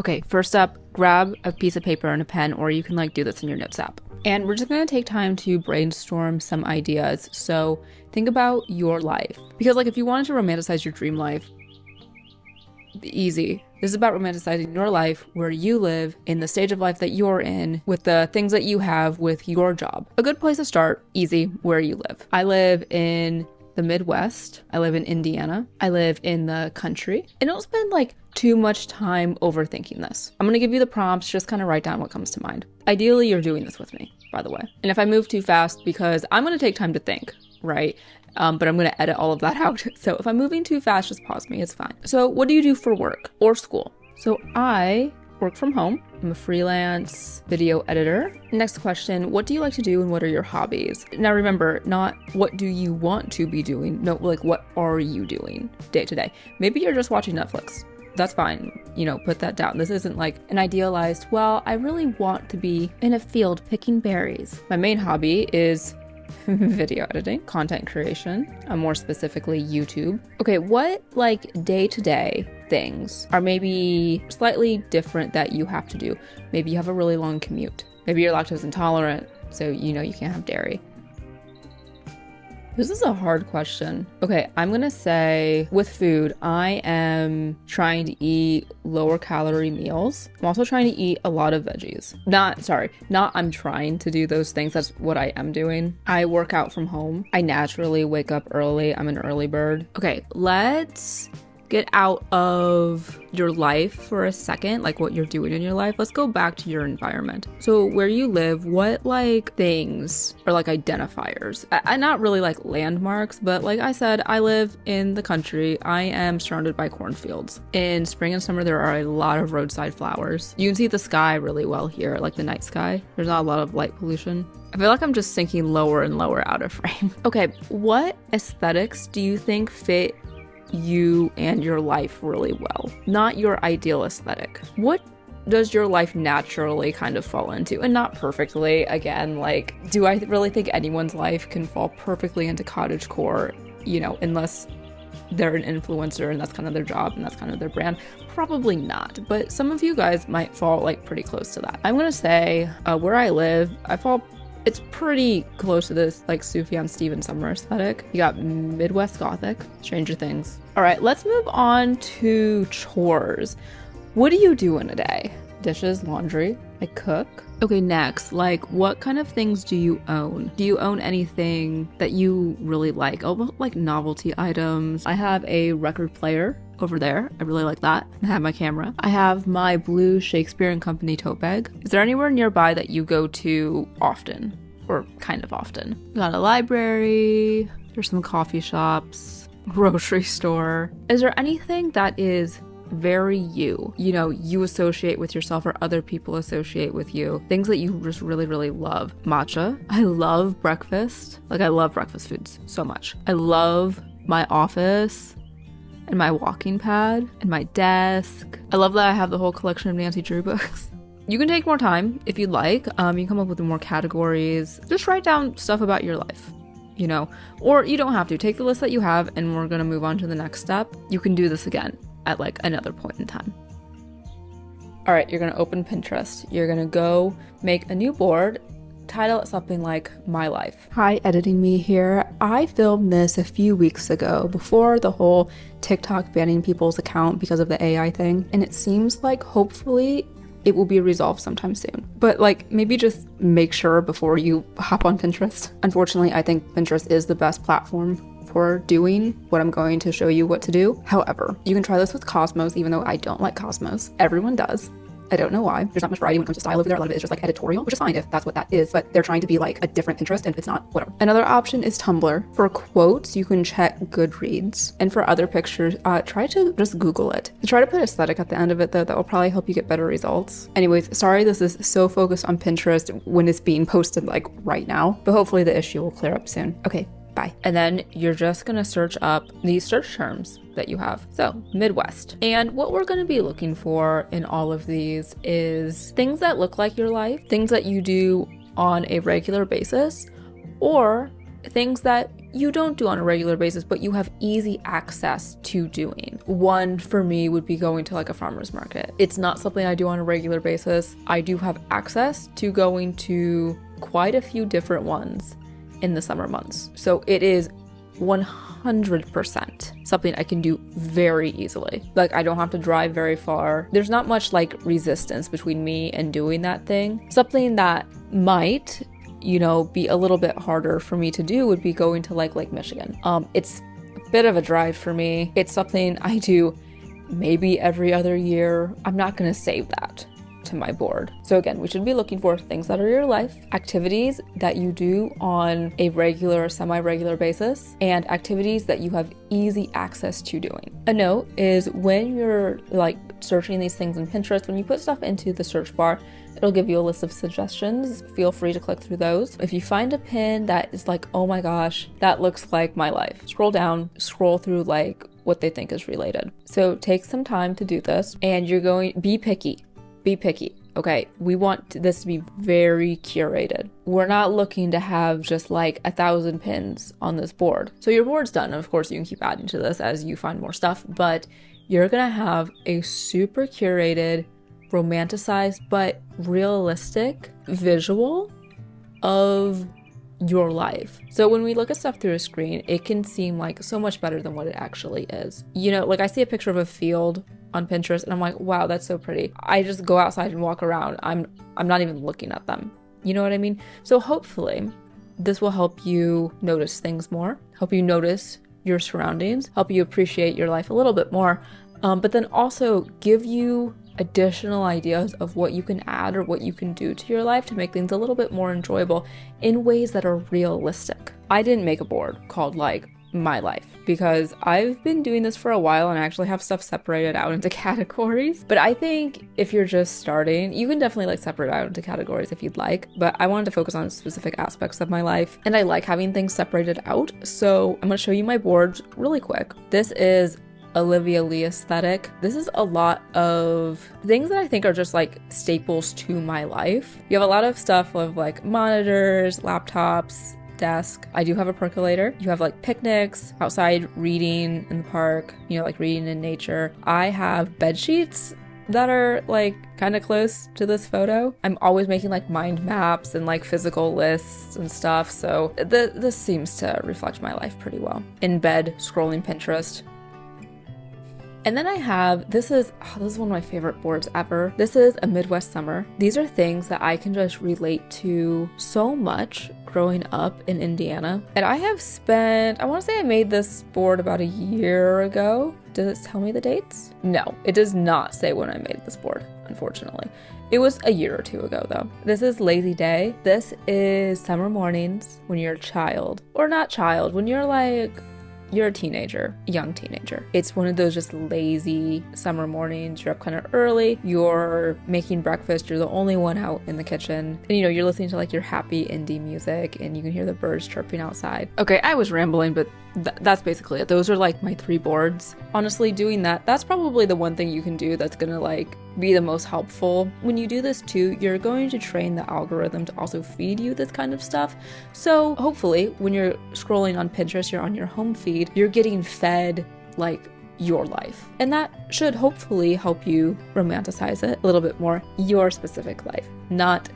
Okay, first up, grab a piece of paper and a pen, or you can like do this in your notes app. And we're just gonna take time to brainstorm some ideas. So think about your life. Because like if you wanted to romanticize your dream life, easy. This is about romanticizing your life, where you live, in the stage of life that you're in, with the things that you have, with your job. A good place to start, easy, where you live. I live in the Midwest. I live in Indiana. I live in the country. And don't spend like too much time overthinking this. I'm gonna give you the prompts, just kind of write down what comes to mind. Ideally, you're doing this with me, by the way. And if I move too fast, because I'm gonna take time to think, right? But I'm gonna edit all of that out. So if I'm moving too fast, just pause me, it's fine. So what do you do for work or school? So I work from home. I'm a freelance video editor. Next question, what do you like to do and what are your hobbies? Now remember, not what do you want to be doing, no, like what are you doing day to day? Maybe you're just watching Netflix. That's fine, you know, put that down. This isn't like an idealized, well, I really want to be in a field picking berries. My main hobby is video editing, content creation, more specifically YouTube. Okay, what like day-to-day things are maybe slightly different that you have to do? Maybe you have a really long commute. Maybe you're lactose intolerant, so you know you can't have dairy. This is a hard question. Okay, I'm gonna say with food, I am trying to eat lower calorie meals. I'm also trying to eat a lot of veggies. Not I'm trying to do those things. That's what I am doing. I work out from home. I naturally wake up early. I'm an early bird. Okay, let's get out of your life for a second, like what you're doing in your life. Let's go back to your environment. So where you live, what like things are like identifiers? Not really like landmarks, but like I said, I live in the country. I am surrounded by cornfields. In spring and summer, there are a lot of roadside flowers. You can see the sky really well here, like the night sky. There's not a lot of light pollution. I feel like I'm just sinking lower and lower out of frame. Okay, what aesthetics do you think fit you and your life really well? Not your ideal aesthetic. What does your life naturally kind of fall into? And not perfectly. Again, like, do I really think anyone's life can fall perfectly into cottagecore, you know, unless they're an influencer and that's kind of their job and that's kind of their brand? Probably not, but some of you guys might fall like pretty close to that. I'm gonna say where I live, it's pretty close to this like Sufjan Stevens summer aesthetic. You got Midwest Gothic, Stranger Things. All right, let's move on to chores. What do you do in a day? Dishes, laundry, I cook. Okay, next, like what kind of things do you own? Do you own anything that you really like? Almost like novelty items. I have a record player over there. I really like that. I have my camera. I have my blue Shakespeare and Company tote bag. Is there anywhere nearby that you go to often? Or kind of often? We got a library. There's some coffee shops. Grocery store. Is there anything that is very you know, you associate with yourself or other people associate with you? Things that you just really, really love. Matcha. I love breakfast. Like I love breakfast foods so much. I love my office and my walking pad and my desk. I love that I have the whole collection of Nancy Drew books. You can take more time if you'd like. You can come up with more categories. Just write down stuff about your life, you know, or you don't have to. Take the list that you have and we're gonna move on to the next step. You can do this again at like another point in time. All right, you're gonna open Pinterest. You're gonna go make a new board. Title it something like My Life. Hi, editing me here. I filmed this a few weeks ago before the whole TikTok banning people's account because of the AI thing. And it seems like hopefully it will be resolved sometime soon. But like maybe just make sure before you hop on Pinterest. Unfortunately, I think Pinterest is the best platform for doing what I'm going to show you what to do. However, you can try this with Cosmos, even though I don't like Cosmos. Everyone does. I don't know why. There's not much variety when it comes to style over there. A lot of it is just like editorial, which is fine if that's what that is, but they're trying to be like a different Pinterest and if it's not, whatever. Another option is Tumblr. For quotes, you can check Goodreads. And for other pictures, try to just Google it. Try to put aesthetic at the end of it though. That will probably help you get better results. Anyways, sorry this is so focused on Pinterest when it's being posted like right now, but hopefully the issue will clear up soon. Okay. Bye. And then you're just gonna search up these search terms that you have. So Midwest. And what we're gonna be looking for in all of these is things that look like your life, things that you do on a regular basis, or things that you don't do on a regular basis, but you have easy access to doing. One for me would be going to like a farmer's market. It's not something I do on a regular basis. I do have access to going to quite a few different ones in the summer months. So it is 100% something I can do very easily. Like, I don't have to drive very far. There's not much like resistance between me and doing that thing. Something that might, you know, be a little bit harder for me to do would be going to like Lake Michigan. It's a bit of a drive for me. It's something I do maybe every other year. I'm not gonna save that to my board. So again, we should be looking for things that are your life, activities that you do on a regular or semi-regular basis, and activities that you have easy access to doing. A note is when you're like searching these things in Pinterest, when you put stuff into the search bar, it'll give you a list of suggestions. Feel free to click through those. If you find a pin that is like, oh my gosh, that looks like my life, scroll down, scroll through like what they think is related. So take some time to do this, and you're going, be picky. Be picky, okay? We want this to be very curated. We're not looking to have just like 1,000 pins on this board. So your board's done, and of course you can keep adding to this as you find more stuff, but you're gonna have a super curated, romanticized, but realistic visual of your life. So when we look at stuff through a screen, it can seem like so much better than what it actually is. You know, like I see a picture of a field on Pinterest and I'm like, wow, that's so pretty. I just go outside and walk around. I'm not even looking at them. You know what I mean? So hopefully this will help you notice things more, help you notice your surroundings, help you appreciate your life a little bit more, but then also give you additional ideas of what you can add or what you can do to your life to make things a little bit more enjoyable in ways that are realistic. I didn't make a board called like my life because I've been doing this for a while and I actually have stuff separated out into categories. But I think if you're just starting, you can definitely like separate out into categories if you'd like. But I wanted to focus on specific aspects of my life and I like having things separated out. So I'm going to show you my board really quick. This is Olivia Lee aesthetic. This is a lot of things that I think are just like staples to my life. You have a lot of stuff of like monitors, laptops, desk. I do have a percolator. You have like picnics, outside reading in the park, you know, like reading in nature. I have bed sheets that are like kind of close to this photo. I'm always making like mind maps and like physical lists and stuff. So this seems to reflect my life pretty well. In bed, scrolling Pinterest. And then I have, this is one of my favorite boards ever. This is a Midwest summer. These are things that I can just relate to so much growing up in Indiana. And I have spent, I want to say I made this board about a year ago. Does it tell me the dates? No, it does not say when I made this board, unfortunately. It was a year or two ago though. This is Lazy Day. This is summer mornings when you're a child, or not child, when you're like, you're a teenager, a young teenager. It's one of those just lazy summer mornings. You're up kind of early, you're making breakfast, you're the only one out in the kitchen, and you know, you're listening to like your happy indie music and you can hear the birds chirping outside. Okay, I was rambling, but that's basically it. Those are like my 3 boards. Honestly, doing that's probably the one thing you can do that's gonna like be the most helpful. When you do this too, you're going to train the algorithm to also feed you this kind of stuff. So hopefully when you're scrolling on Pinterest, you're on your home feed, you're getting fed like your life. And that should hopefully help you romanticize it a little bit more, your specific life, not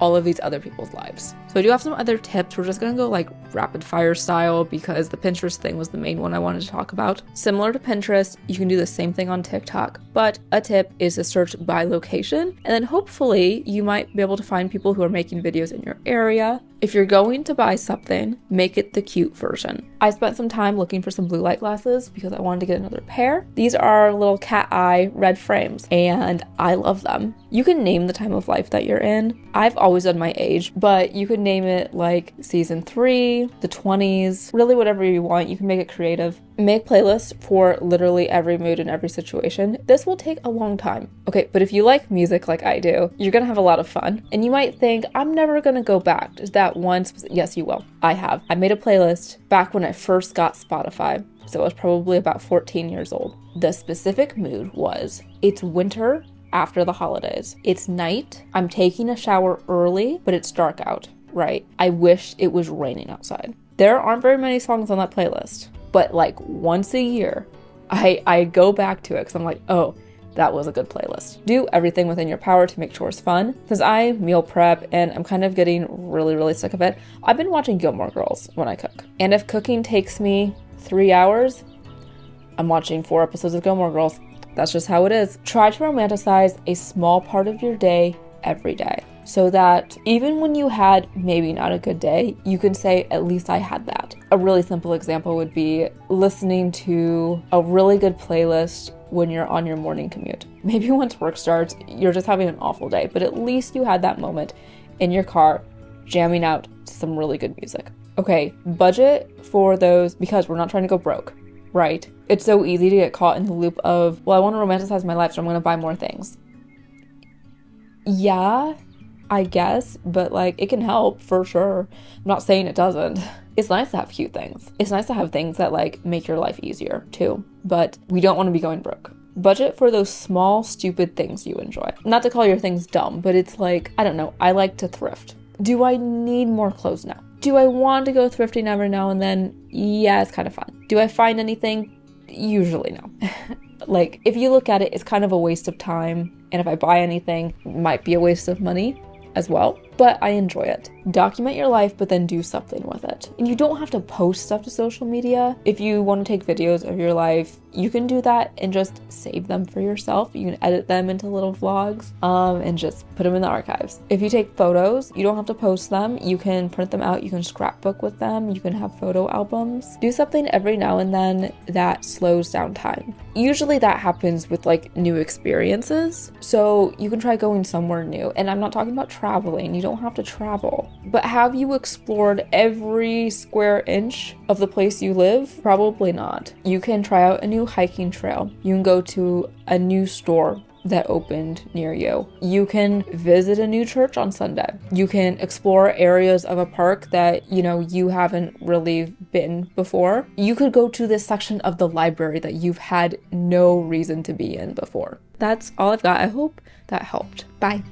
all of these other people's lives. So I do have some other tips. We're just gonna go like rapid fire style because the Pinterest thing was the main one I wanted to talk about. Similar to Pinterest, you can do the same thing on TikTok, but a tip is to search by location, and then hopefully you might be able to find people who are making videos in your area. If you're going to buy something, make it the cute version. I spent some time looking for some blue light glasses because I wanted to get another pair. These are little cat eye red frames and I love them. You can name the time of life that you're in. I've always done my age, but you could name it like season 3, the 20s, really whatever you want. You can make it creative. Make playlists for literally every mood and every situation. This will take a long time. Okay, but if you like music like I do, you're gonna have a lot of fun. And you might think, I'm never gonna go back to that one. Yes, you will. I have. I made a playlist back when I first got Spotify. So I was probably about 14 years old. The specific mood was, it's winter after the holidays. It's night. I'm taking a shower early, but it's dark out, right? I wish it was raining outside. There aren't very many songs on that playlist, but like once a year, I go back to it because I'm like, oh, that was a good playlist. Do everything within your power to make chores fun, because I meal prep and I'm kind of getting really, really sick of it. I've been watching Gilmore Girls when I cook. And if cooking takes me 3 hours, I'm watching 4 episodes of Gilmore Girls. That's just how it is. Try to romanticize a small part of your day every day, so that even when you had maybe not a good day, you can say, at least I had that. A really simple example would be listening to a really good playlist when you're on your morning commute. Maybe once work starts, you're just having an awful day, but at least you had that moment in your car jamming out to some really good music. Okay, budget for those, because we're not trying to go broke, right? It's so easy to get caught in the loop of, well, I want to romanticize my life, so I'm going to buy more things. Yeah, I guess, but like it can help for sure. I'm not saying it doesn't. It's nice to have cute things. It's nice to have things that like make your life easier too, but we don't want to be going broke. Budget for those small, stupid things you enjoy. Not to call your things dumb, but it's like, I don't know, I like to thrift. Do I need more clothes now? Do I want to go thrifting every now and then? Yeah, it's kind of fun. Do I find anything? Usually no. Like, if you look at it, it's kind of a waste of time. And if I buy anything, it might be a waste of money as well, but I enjoy it. Document your life, but then do something with it. And you don't have to post stuff to social media. If you want to take videos of your life, you can do that and just save them for yourself. You can edit them into little vlogs and just put them in the archives. If you take photos, you don't have to post them. You can print them out. You can scrapbook with them. You can have photo albums. Do something every now and then that slows down time. Usually that happens with like new experiences. So you can try going somewhere new. And I'm not talking about traveling. You don't have to travel. But have you explored every square inch of the place you live? Probably not. You can try out a new hiking trail. You can go to a new store that opened near you. You can visit a new church on Sunday. You can explore areas of a park that, you haven't really been before. You could go to this section of the library that you've had no reason to be in before. That's all I've got. I hope that helped. Bye.